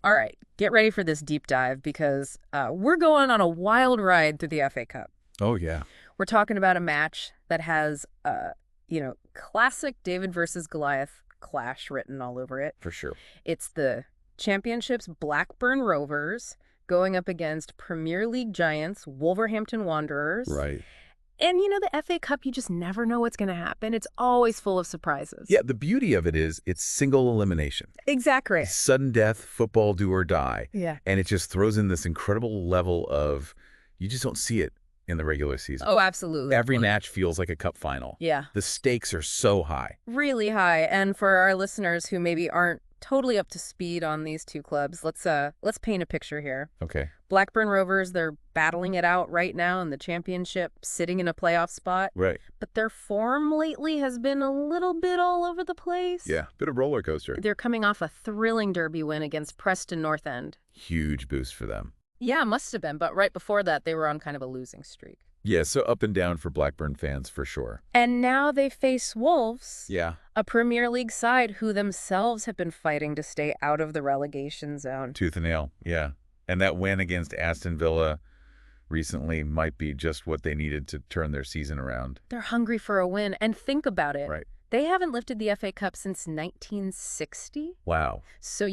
All right, get ready for this deep dive because we're going on a wild ride through the FA Cup. Oh, yeah. We're talking about a match that has, classic David versus Goliath clash written all over it. For sure. It's the Championship's Blackburn Rovers going up against Premier League giants Wolverhampton Wanderers. Right. And, the FA Cup, you just never know what's going to happen. It's always full of surprises. Yeah, the beauty of it is it's single elimination. Exactly. Sudden death, football, do or die. Yeah. And it just throws in this incredible level of, you just don't see it in the regular season. Oh, absolutely. Every match feels like a cup final. Yeah. The stakes are so high. Really high. And for our listeners who maybe aren't totally up to speed on these two clubs, let's paint a picture here. Okay. Blackburn Rovers, they're battling it out right now in the championship, sitting in a playoff spot. Right. But their form lately has been a little bit all over the place. Yeah, bit of roller coaster. They're coming off a thrilling derby win against Preston North End. Huge boost for them. Yeah, must have been. But right before that, they were on kind of a losing streak. Yeah, so up and down for Blackburn fans for sure. And now they face Wolves. Yeah. A Premier League side who themselves have been fighting to stay out of the relegation zone. Tooth and nail, yeah. And that win against Aston Villa recently might be just what they needed to turn their season around. They're hungry for a win. And think about it. Right. They haven't lifted the FA Cup since 1960. Wow. So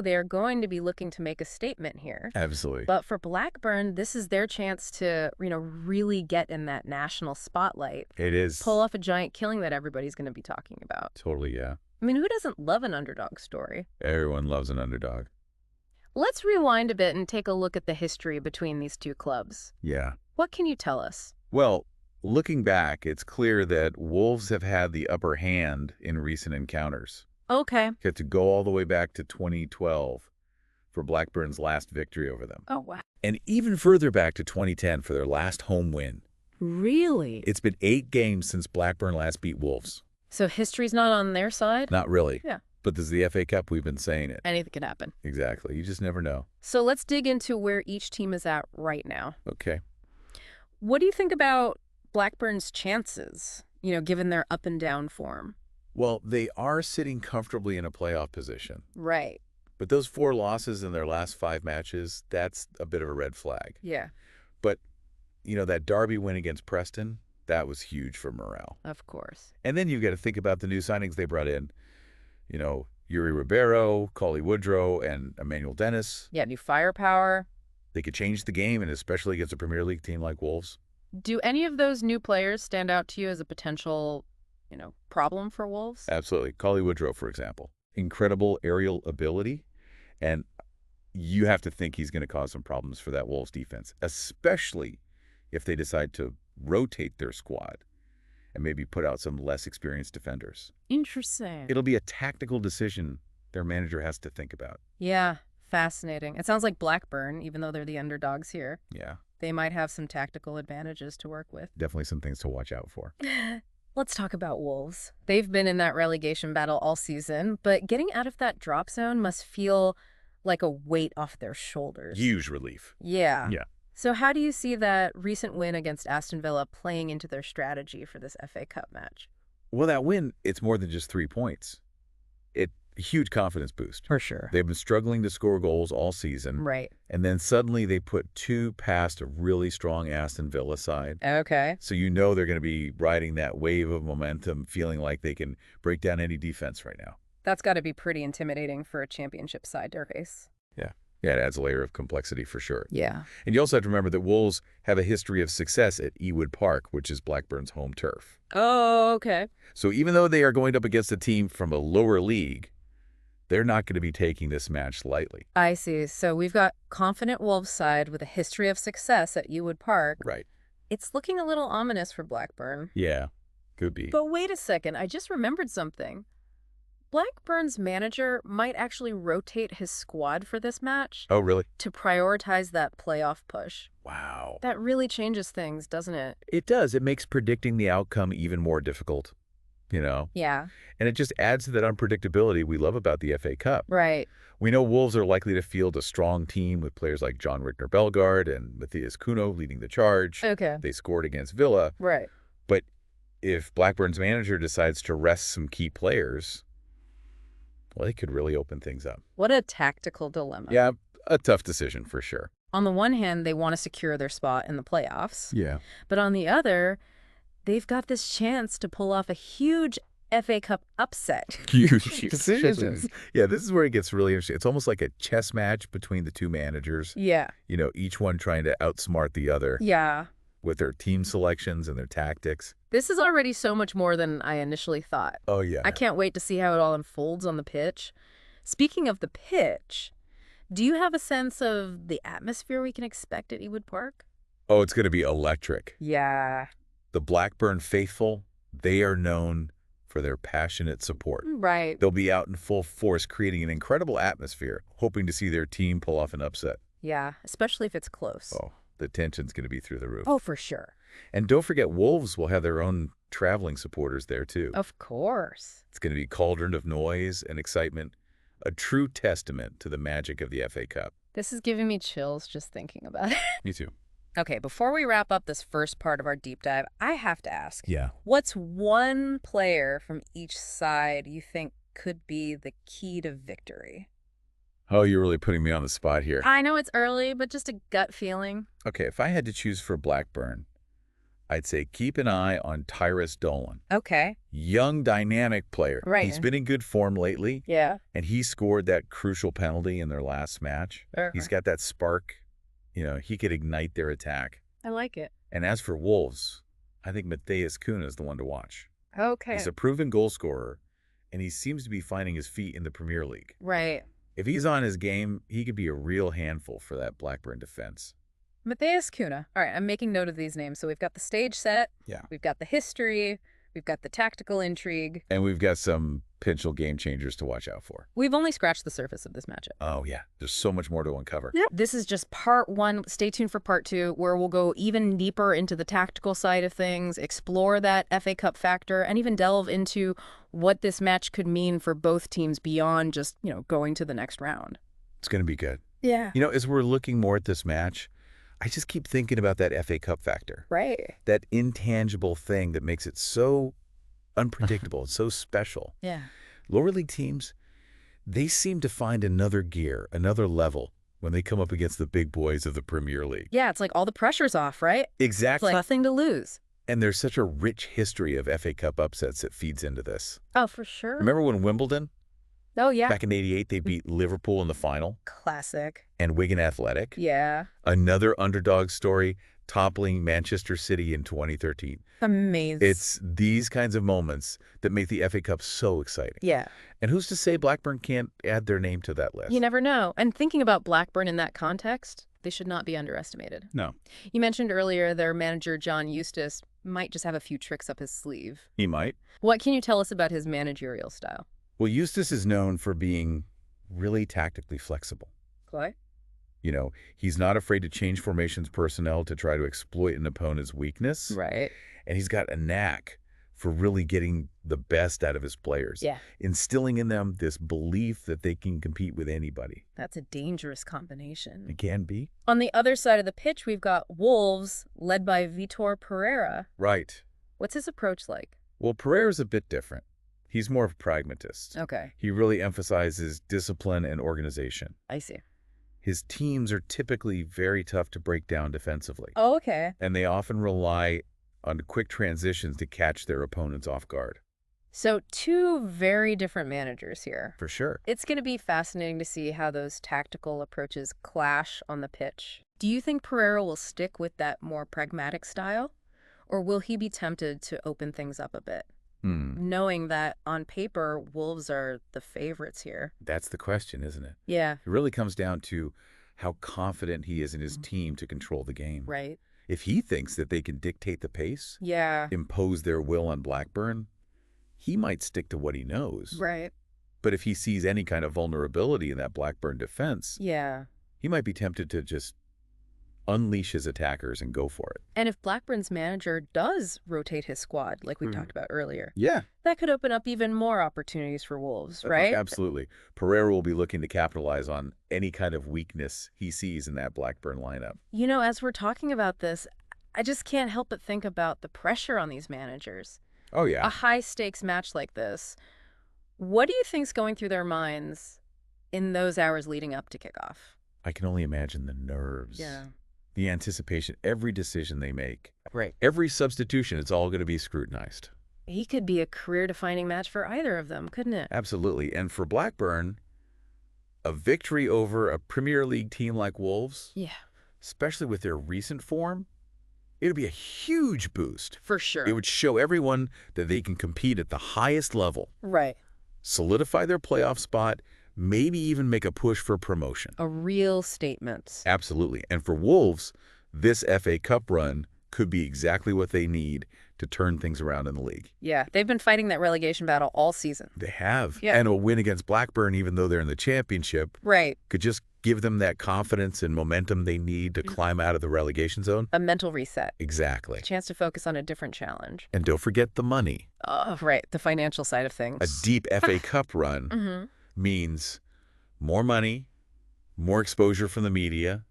they're going to be looking to make a statement here. Absolutely. But for Blackburn, this is their chance to, really get in that national spotlight. It is. Pull off a giant killing that everybody's going to be talking about. Totally, yeah. I mean, who doesn't love an underdog story? Everyone loves an underdog. Let's rewind a bit and take a look at the history between these two clubs. Yeah. What can you tell us? Well, looking back, it's clear that Wolves have had the upper hand in recent encounters. Okay. You have to go all the way back to 2012 for Blackburn's last victory over them. Oh, wow. And even further back to 2010 for their last home win. Really? It's been 8 games since Blackburn last beat Wolves. So history's not on their side? Not really. Yeah. But this is the FA Cup, we've been saying it. Anything could happen. Exactly. You just never know. So let's dig into where each team is at right now. Okay. What do you think about Blackburn's chances, given their up and down form? Well, they are sitting comfortably in a playoff position. Right. But those 4 losses in their last 5 matches, that's a bit of a red flag. Yeah. But, that derby win against Preston, that was huge for morale. Of course. And then you've got to think about the new signings they brought in. Yuri Ribeiro, Collie Woodrow, and Emmanuel Dennis. Yeah, new firepower. They could change the game, and especially against a Premier League team like Wolves. Do any of those new players stand out to you as a potential, problem for Wolves? Absolutely. Collie Woodrow, for example. Incredible aerial ability, and you have to think he's going to cause some problems for that Wolves defense, especially if they decide to rotate their squad and maybe put out some less experienced defenders. Interesting. It'll be a tactical decision their manager has to think about. Yeah, fascinating. It sounds like Blackburn, even though they're the underdogs here. Yeah. They might have some tactical advantages to work with. Definitely some things to watch out for. Let's talk about Wolves. They've been in that relegation battle all season, but getting out of that drop zone must feel like a weight off their shoulders. Huge relief. Yeah. Yeah. So how do you see that recent win against Aston Villa playing into their strategy for this FA Cup match? Well, that win, it's more than just 3 points. Huge confidence boost. For sure. They've been struggling to score goals all season. Right. And then suddenly they put 2 past a really strong Aston Villa side. Okay. So they're going to be riding that wave of momentum, feeling like they can break down any defense right now. That's got to be pretty intimidating for a championship side to face. Yeah. Yeah, it adds a layer of complexity for sure. Yeah. And you also have to remember that Wolves have a history of success at Ewood Park, which is Blackburn's home turf. Oh, okay. So even though they are going up against a team from a lower league, they're not going to be taking this match lightly. I see. So we've got confident Wolves side with a history of success at Ewood Park. Right. It's looking a little ominous for Blackburn. Yeah, could be. But wait a second. I just remembered something. Blackburn's manager might actually rotate his squad for this match. Oh, really? To prioritize that playoff push. Wow. That really changes things, doesn't it? It does. It makes predicting the outcome even more difficult, Yeah. And it just adds to that unpredictability we love about the FA Cup. Right. We know Wolves are likely to field a strong team with players like John Rickner-Bellegarde and Matthias Kuno leading the charge. Okay. They scored against Villa. Right. But if Blackburn's manager decides to rest some key players, Well, they could really open things up. What a tactical dilemma. Yeah, a tough decision for sure. On the one hand, they want to secure their spot in the playoffs. Yeah. But on the other, they've got this chance to pull off a huge FA Cup upset. Huge decisions. Yeah, this is where it gets really interesting. It's almost like a chess match between the two managers. Yeah. You know, each one trying to outsmart the other Yeah. with their team selections and their tactics. This is already so much more than I initially thought. Oh, yeah. I can't wait to see how it all unfolds on the pitch. Speaking of the pitch, do you have a sense of the atmosphere we can expect at Ewood Park? Oh, it's going to be electric. Yeah. The Blackburn faithful, they are known for their passionate support. Right. They'll be out in full force, creating an incredible atmosphere, hoping to see their team pull off an upset. Yeah, especially if it's close. Oh, the tension's going to be through the roof. Oh, for sure. And don't forget, Wolves will have their own traveling supporters there, too. Of course. It's going to be cauldron of noise and excitement, a true testament to the magic of the FA Cup. This is giving me chills just thinking about it. Me too. Okay, before we wrap up this first part of our deep dive, I have to ask, Yeah. what's one player from each side you think could be the key to victory? Oh, you're really putting me on the spot here. I know it's early, but just a gut feeling. Okay, if I had to choose for Blackburn, I'd say keep an eye on Tyrus Dolan. Okay. Young, dynamic player. Right. He's been in good form lately, Yeah. and he scored that crucial penalty in their last match. He's got that spark. You know, he could ignite their attack. I like it. And as for Wolves, I think Matheus Cunha is the one to watch. Okay. He's a proven goal scorer, and he seems to be finding his feet in the Premier League. Right. If he's on his game, he could be a real handful for that Blackburn defense. Matheus Cunha. All right, I'm making note of these names. So we've got the stage set. Yeah. We've got the history. We've got the tactical intrigue. And we've got some potential game changers to watch out for. We've only scratched the surface of this matchup. Oh, yeah. There's so much more to uncover. Yep. This is just part one. Stay tuned for part two, where we'll go even deeper into the tactical side of things, explore that FA Cup factor, and even delve into what this match could mean for both teams beyond just, going to the next round. It's going to be good. Yeah. You know, as we're looking more at this match, I just keep thinking about that FA Cup factor. Right. That intangible thing that makes it so unpredictable, so special. Yeah. Lower league teams, they seem to find another gear, another level when they come up against the big boys of the Premier League. Yeah, it's like all the pressure's off, right? Exactly. It's like nothing to lose. And there's such a rich history of FA Cup upsets that feeds into this. Oh, for sure. Remember when Wimbledon, Oh, yeah. back in '88, they beat Liverpool in the final? Classic. And Wigan Athletic? Yeah. Another underdog story, toppling Manchester City in 2013. Amazing. It's these kinds of moments that make the FA Cup so exciting. Yeah. And who's to say Blackburn can't add their name to that list? You never know. And thinking about Blackburn in that context, they should not be underestimated. No. You mentioned earlier their manager, John Eustace, might just have a few tricks up his sleeve. He might. What can you tell us about his managerial style? Well, Eustace is known for being really tactically flexible. Okay. You know, he's not afraid to change formations personnel to try to exploit an opponent's weakness. Right. And he's got a knack for really getting the best out of his players. Yeah. Instilling in them this belief that they can compete with anybody. That's a dangerous combination. It can be. On the other side of the pitch, we've got Wolves, led by Vitor Pereira. Right. What's his approach like? Well, Pereira's a bit different. He's more of a pragmatist. Okay. He really emphasizes discipline and organization. I see. His teams are typically very tough to break down defensively. Oh, okay. And they often rely on quick transitions to catch their opponents off guard. So two very different managers here. For sure. It's going to be fascinating to see how those tactical approaches clash on the pitch. Do you think Pereira will stick with that more pragmatic style? Or will he be tempted to open things up a bit? Knowing that on paper, Wolves are the favorites here. That's the question, isn't it? Yeah. It really comes down to how confident he is in his team to control the game. Right. If he thinks that they can dictate the pace, Yeah. impose their will on Blackburn, he might stick to what he knows. Right. But if he sees any kind of vulnerability in that Blackburn defense, Yeah. he might be tempted to just unleash his attackers and go for it. And if Blackburn's manager does rotate his squad, like we talked about earlier, Yeah. that could open up even more opportunities for Wolves, right? Absolutely. Pereira will be looking to capitalize on any kind of weakness he sees in that Blackburn lineup. You know, as we're talking about this, I just can't help but think about the pressure on these managers. Oh, yeah. A high-stakes match like this, What do you think's going through their minds in those hours leading up to kickoff? I can only imagine the nerves, the anticipation, every decision they make. Right. Every substitution, it's all going to be scrutinized. He could be a career-defining match for either of them, couldn't it? Absolutely. And for Blackburn, a victory over a Premier League team like Wolves, Yeah. especially with their recent form, it would be a huge boost. For sure. It would show everyone that they can compete at the highest level, Right. solidify their playoff spot, maybe even make a push for promotion. A real statement. Absolutely. And for Wolves, this FA Cup run could be exactly what they need to turn things around in the league. Yeah, they've been fighting that relegation battle all season. They have. Yeah. And a win against Blackburn, even though they're in the championship, Right. could just give them that confidence and momentum they need to climb out of the relegation zone. A mental reset. Exactly. A chance to focus on a different challenge. And don't forget the money. Oh, right. The financial side of things. A deep FA Cup run means more money, more exposure from the media,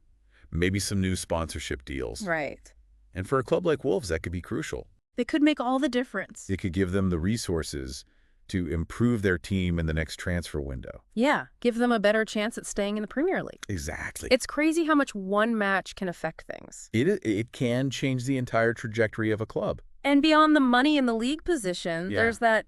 maybe some new sponsorship deals. Right. And for a club like Wolves, that could be crucial. They could make all the difference. It could give them the resources to improve their team in the next transfer window. Yeah, give them a better chance at staying in the Premier League. Exactly. It's crazy how much one match can affect things. It can change the entire trajectory of a club. And beyond the money in the league position, Yeah. there's that,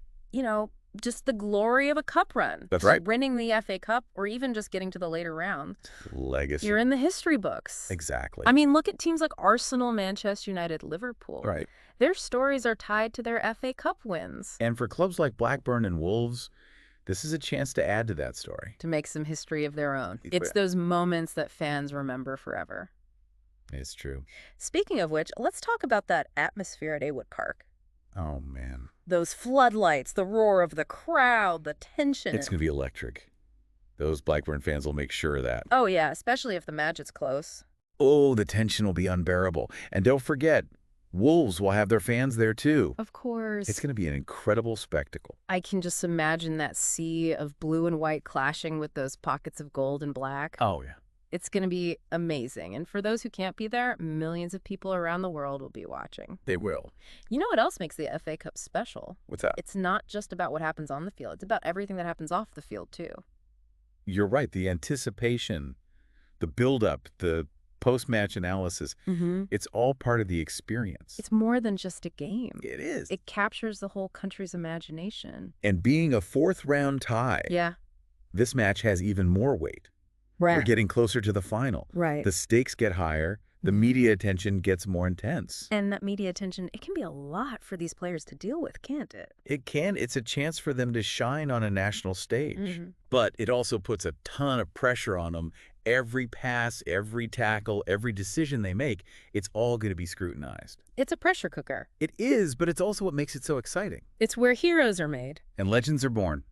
just the glory of a cup run. That's Just right. winning the FA Cup or even just getting to the later rounds. Legacy. You're in the history books. Exactly. I mean, look at teams like Arsenal, Manchester United, Liverpool. Right. Their stories are tied to their FA Cup wins. And for clubs like Blackburn and Wolves, this is a chance to add to that story. To make some history of their own. It's Yeah. those moments that fans remember forever. It's true. Speaking of which, let's talk about that atmosphere at Awood Park. Oh, man. Those floodlights, the roar of the crowd, the tension. It's going to be electric. Those Blackburn fans will make sure of that. Oh, yeah, especially if the match is close. Oh, the tension will be unbearable. And don't forget, Wolves will have their fans there too. Of course. It's going to be an incredible spectacle. I can just imagine that sea of blue and white clashing with those pockets of gold and black. Oh, yeah. It's going to be amazing. And for those who can't be there, millions of people around the world will be watching. They will. You know what else makes the FA Cup special? What's that? It's not just about what happens on the field. It's about everything that happens off the field, too. You're right. The anticipation, the build-up, the post-match analysis, it's all part of the experience. It's more than just a game. It is. It captures the whole country's imagination. And being a fourth-round tie, Yeah. this match has even more weight. We're getting closer to the final. Right. The stakes get higher. The media attention gets more intense. And that media attention, it can be a lot for these players to deal with, can't it? It can. It's a chance for them to shine on a national stage. But it also puts a ton of pressure on them. Every pass, every tackle, every decision they make, it's all going to be scrutinized. It's a pressure cooker. It is, but it's also what makes it so exciting. It's where heroes are made. And legends are born.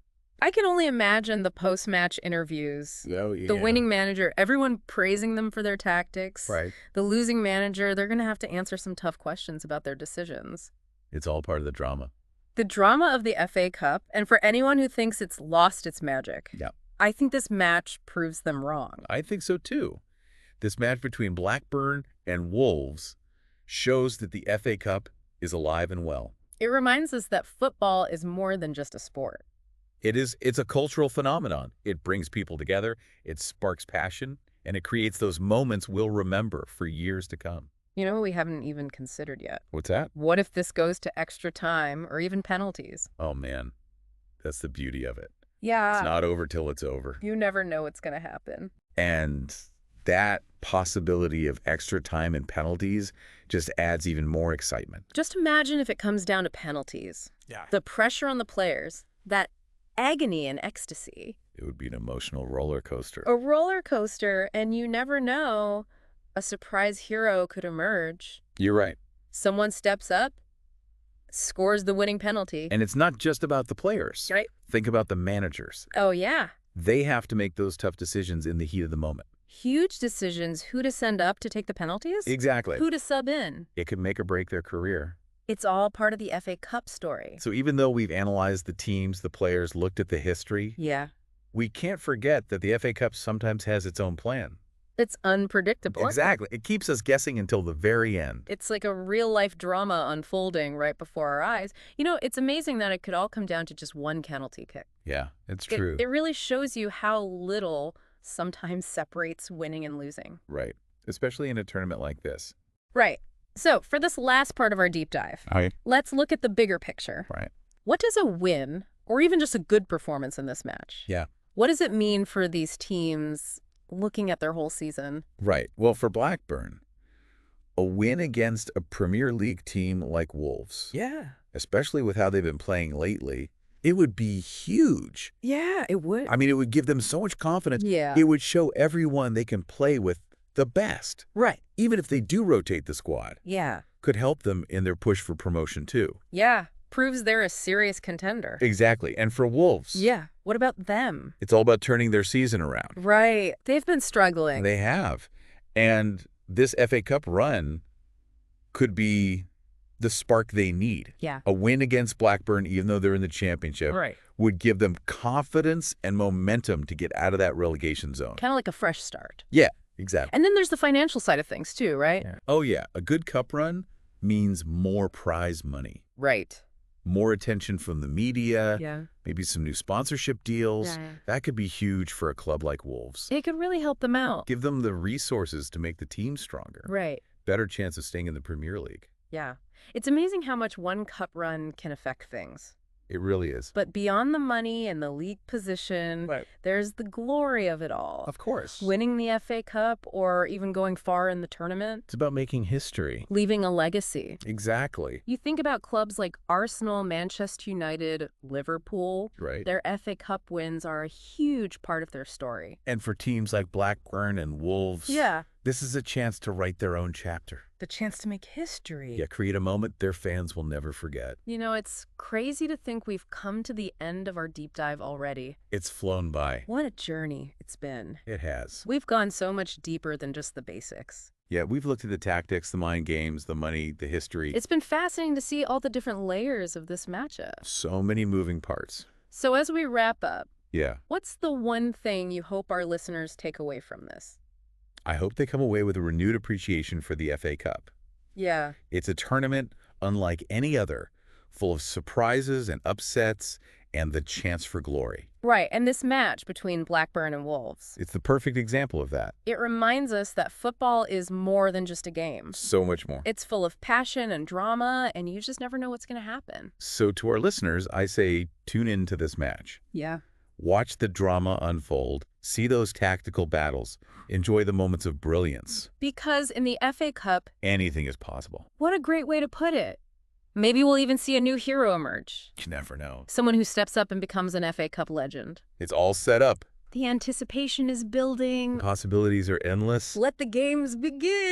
I can only imagine the post-match interviews. Oh, yeah. The winning manager, everyone praising them for their tactics. Right. The losing manager, they're going to have to answer some tough questions about their decisions. It's all part of the drama. The drama of the FA Cup, and for anyone who thinks it's lost its magic, Yeah. I think this match proves them wrong. I think so, too. This match between Blackburn and Wolves shows that the FA Cup is alive and well. It reminds us that football is more than just a sport. It's a cultural phenomenon. It brings people together, it sparks passion, and it creates those moments we'll remember for years to come. You know what we haven't even considered yet? What's that? What if this goes to extra time or even penalties? Oh, man. That's the beauty of it. Yeah. It's not over till it's over. You never know what's going to happen. And that possibility of extra time and penalties just adds even more excitement. Just imagine if it comes down to penalties. Yeah. The pressure on the players, that agony and ecstasy. It would be an emotional roller coaster. A roller coaster, and you never know, a surprise hero could emerge. You're right. Someone steps up, scores the winning penalty. And it's not just about the players. Right. Think about the managers. Oh, yeah. They have to make those tough decisions in the heat of the moment. Huge decisions, who to send up to take the penalties? Exactly. Who to sub in? It could make or break their career. It's all part of the FA Cup story. So even though we've analyzed the teams, the players, looked at the history, Yeah. we can't forget that the FA Cup sometimes has its own plan. It's unpredictable. Exactly. It keeps us guessing until the very end. It's like a real-life drama unfolding right before our eyes. It's amazing that it could all come down to just one penalty kick. Yeah, it's true. It really shows you how little sometimes separates winning and losing. Right. Especially in a tournament like this. Right. So, for this last part of our deep dive, let's look at the bigger picture. Right. What does a win, or even just a good performance in this match? Yeah. What does it mean for these teams looking at their whole season? Right. Well, for Blackburn, a win against a Premier League team like Wolves, especially with how they've been playing lately, it would be huge. Yeah, it would. I mean, it would give them so much confidence. Yeah. It would show everyone they can play with the best. Right. Even if they do rotate the squad. Yeah. Could help them in their push for promotion, too. Yeah. Proves they're a serious contender. Exactly. And for Wolves. Yeah. What about them? It's all about turning their season around. Right. They've been struggling. They have. And this FA Cup run could be the spark they need. Yeah. A win against Blackburn, even though they're in the championship, would give them confidence and momentum to get out of that relegation zone. Kind of like a fresh start. Yeah, exactly. And then there's the financial side of things too, right? Yeah. Oh, yeah. A good cup run means more prize money. Right. More attention from the media. Yeah. Maybe some new sponsorship deals. Yeah. That could be huge for a club like Wolves. It could really help them out. Give them the resources to make the team stronger. Right. Better chance of staying in the Premier League. Yeah. It's amazing how much one cup run can affect things. It really is. But beyond the money and the league position, there's the glory of it all. Of course. Winning the FA Cup or even going far in the tournament. It's about making history. Leaving a legacy. Exactly. You think about clubs like Arsenal, Manchester United, Liverpool. Right. Their FA Cup wins are a huge part of their story. And for teams like Blackburn and Wolves, this is a chance to write their own chapter. The chance to make history. Yeah, create a moment their fans will never forget. It's crazy to think we've come to the end of our deep dive already. It's flown by. What a journey it's been. It has. We've gone so much deeper than just the basics. Yeah, we've looked at the tactics, the mind games, the money, the history. It's been fascinating to see all the different layers of this matchup. So many moving parts. So as we wrap up, what's the one thing you hope our listeners take away from this? I hope they come away with a renewed appreciation for the FA Cup. Yeah. It's a tournament unlike any other, full of surprises and upsets and the chance for glory. Right, and this match between Blackburn and Wolves. It's the perfect example of that. It reminds us that football is more than just a game. So much more. It's full of passion and drama, and you just never know what's going to happen. So to our listeners, I say tune in to this match. Yeah. Watch the drama unfold. See those tactical battles. Enjoy the moments of brilliance. Because in the FA Cup, anything is possible. What a great way to put it. Maybe we'll even see a new hero emerge. You never know. Someone who steps up and becomes an FA Cup legend. It's all set up. The anticipation is building. The possibilities are endless. Let the games begin.